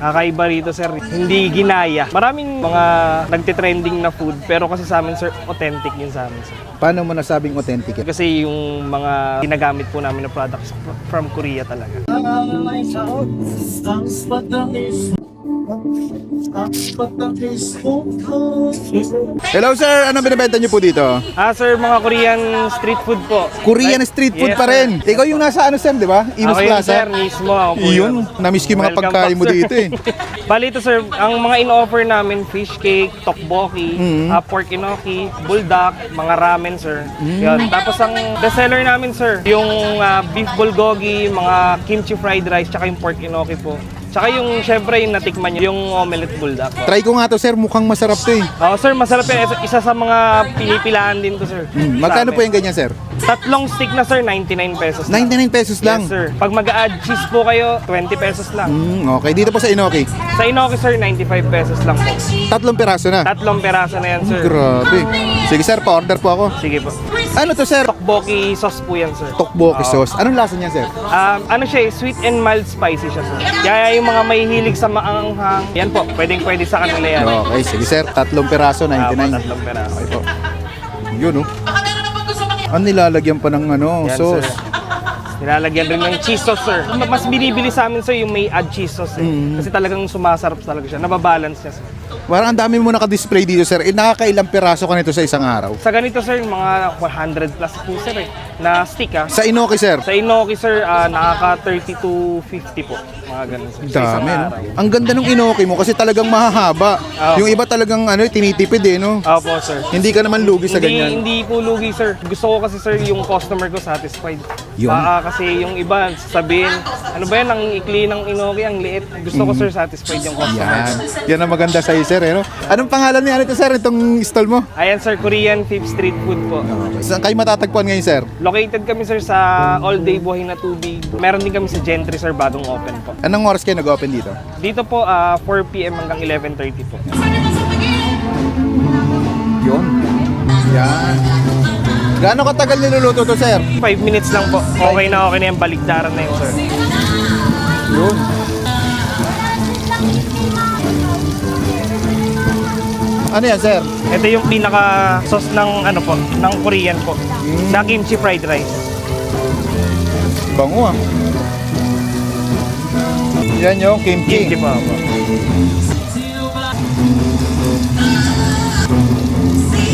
Kakaiba rito sir, hindi ginaya. Maraming mga nagtitrending na food, pero kasi sa amin sir, authentic yun sa amin sir. Paano mo nasabing authentic yan? Kasi yung mga ginagamit po namin na products from Korea talaga. Hello sir, anong binibenta niyo po dito? Sir, mga Korean street food po. Korean street food Yes, pa rin. sir. Ikaw yung nasa ano sir, di ba? Imus Ako yun Plaza. sir, mismo ako po Yun, namiss ko yung mga Welcome pagkain back, mo sir. dito eh. Bali ito sir, ang mga in-offer namin, fish cake, tteokbokki, pork inoki, buldak, mga ramen sir. Yun. Tapos ang bestseller namin sir, yung beef bulgogi, mga kimchi fried rice, tsaka yung pork inoki po. Tsaka yung syempre yung natikman nyo, yung omelette buldak po. Try ko nga to sir, mukhang masarap to eh. Sir, masarap yan. Isa sa mga pinipilaan din to sir. Magkano po yung ganyan sir? Tatlong stick na sir, 99 pesos lang. 99 pesos lang. Yes sir. Pag mag-a-add cheese po kayo, 20 pesos lang. Okay, dito po sa Inoki. Sa Inoki sir, 95 pesos lang po. Tatlong piraso na. Tatlong peraso na yan sir. Grabe. Sige sir, pa-order po ako. Sige po. Ano to sir? Tteokbokki sauce po yan sir. Tteokbokki sauce. Anong lasa niya sir? Ano siya eh, sweet and mild spicy siya sir. Kaya yung mga may hilig sa maanghang, yan po, pwede sa kanila yan. Okay, sige sir. Tatlong piraso, 99. Tatlong peraso. Okay po. Yun oh. Ang nilalagyan pa ng ano, Yan, sauce. sir. Nilalagyan rin ng cheese sauce, sir. Mas binibili sa amin, sir, yung may add cheese sauce, eh. Kasi talagang sumasarap talaga siya. Nababalance niya, sir. Parang ang dami mo naka-display dito sir. Nakakailang piraso ka nito sa isang araw? Sa ganito, sir, mga 100 plus po, sir, eh. Na stick, Sa Inoki sir? Sa Inoki, sir, nakaka 30 to 50 po. Mga ganun, sir. Sa isang Dami no? araw. Ang ganda ng Inoki mo kasi talagang mahahaba. Oo. Yung iba talagang ano, tinitipid eh no? Opo, sir. Hindi ka naman lugi sa ganyan. Hindi po lugi, sir. Gusto ko kasi, sir, yung customer ko satisfied. Yun. Baka kasi yung iba, sabihin, ano ba yan, ang ikli ng Inoki, ang liit. Gusto ko, sir, satisfied yung customer. Yan. Yan ang maganda sa'yo sir eh no? Anong pangalan niya ito sir, itong stall mo? Ayan, sir, Korean Fifth Street Food po. Saan kayo matatagpuan ngayon sir? Located kami, sir, sa All Day Buhay na Tubig. Meron din kami sa Gentry, sir, bagong open po. Anong oras kayo nag-open dito? Dito po, 4 p.m. hanggang 11:30 po. Yun. Yan. Gaano katagal niluluto to sir? 5 minutes lang po. Okay na yung baligtaran na yun, sir. Yun. Ano yan sir? Ito yung pinaka-sauce ng, ng Korean po. Na kimchi fried rice. Bango ah. Yan yung kimchi. Kimchi po.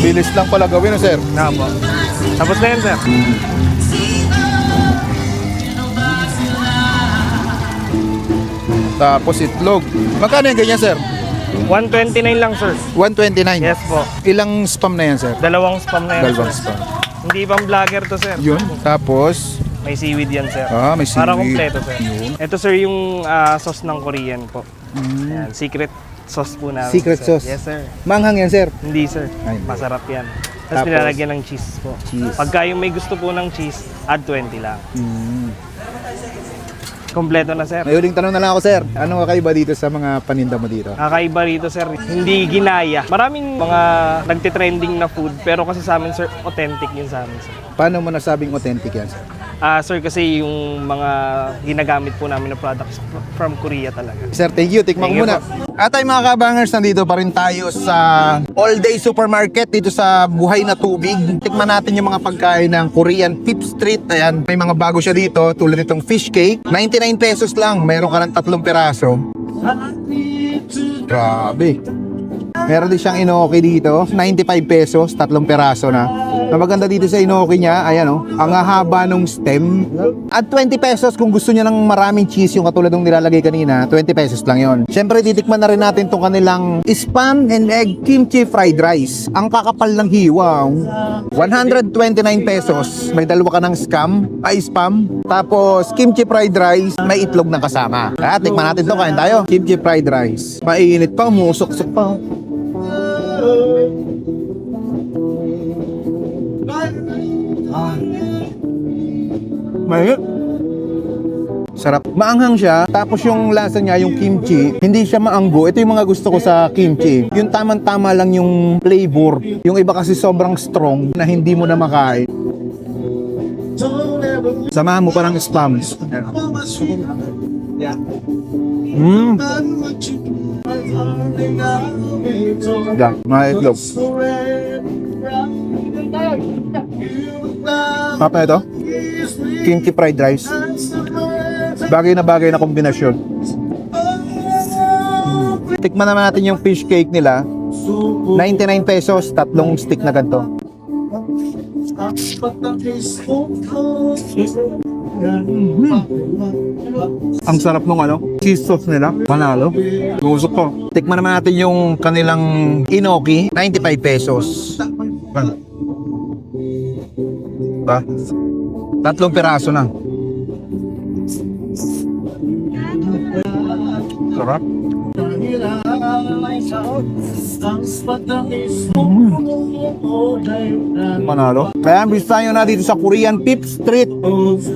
Bilis lang pala gawin no sir? Na po. Tapos na yan, sir. Tapos itlog. Magkano yung ganyan sir? 129 lang, sir. 129. Yes po. Ilang spam na yan sir? Dalawang spam na yan, Dalawang sir. spam. Hindi pang vlogger to, sir. Yun. Tapos, May seaweed yan, sir. may seaweed. Para kompleto, sir. Yun. Ito, sir, yung sauce ng Korean po. Yan, secret sauce po namin. Secret sir. sauce. Yes, sir. manghang yan sir. Hindi, sir. Ay, Masarap yan. Tapos, Tapos nilalagyan ng cheese po. cheese. Pagka yung may gusto po ng cheese, add 20 lang. Kompleto na, sir. May huling tanong na lang ako sir. Ano kakaiba dito sa mga paninda mo dito? Kakaiba rito, sir. Hindi ginaya. Maraming mga nagtitrending na food, pero kasi sa amin, sir, authentic yun sa amin, sir. Paano mo nasabing authentic yan sir? Sir, kasi yung mga ginagamit po namin na products from Korea talaga. Sir, thank you. Tikman Thank ko you muna. At ay mga kabangers, nandito pa rin tayo sa All Day Supermarket dito sa Buhay na Tubig. Tikman natin yung mga pagkain ng Korean Fifth Street. Ayan, may mga bago siya dito tulad nitong fish cake. 99 pesos lang. Meron ka ng 3 piraso. Grabe. Meron din siyang Inoki dito, 95 pesos, 3 peraso na. Ang maganda dito sa Inoki niya, ayan oh, ang hahaba ng stem. At 20 pesos kung gusto niya ng maraming cheese, yung katulad ng nilalagay kanina, 20 pesos lang yon. Siyempre, titikman na rin natin itong kanilang spam and egg kimchi fried rice. Ang kakapal ng hiwa, 129 pesos. May dalawa ka ng spam. Tapos, kimchi fried rice, may itlog na kasama. At tikman natin ito, kain tayo. Kimchi fried rice. Mainit pa, umusok-sok pa. Mahirap. Sarap. Maanghang siya, tapos yung lasa niya, yung kimchi, hindi siya maanggo. Ito yung mga gusto ko sa kimchi. Yung tamang-tama lang yung flavor. Yung iba kasi sobrang strong na hindi mo na makain. Samahan mo parang spam. Yan, mga itlog. Apa ito? Kimchi fried rice. Bagay na kombinasyon. Tikman naman natin yung fish cake nila. 99 pesos, tatlong stick na ganito. Ang sarap nung cheese sauce nila. Panalo. Gusto ko. Tikman naman natin yung kanilang inoki, 95 pesos. Ba? Tatlong piraso na. Sarap. Manalo. Kaya bisita nyo na dito sa Korean Pip Street.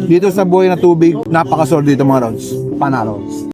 Dito sa Buhay na Tubig. Napakasol dito mga rods. Panalo.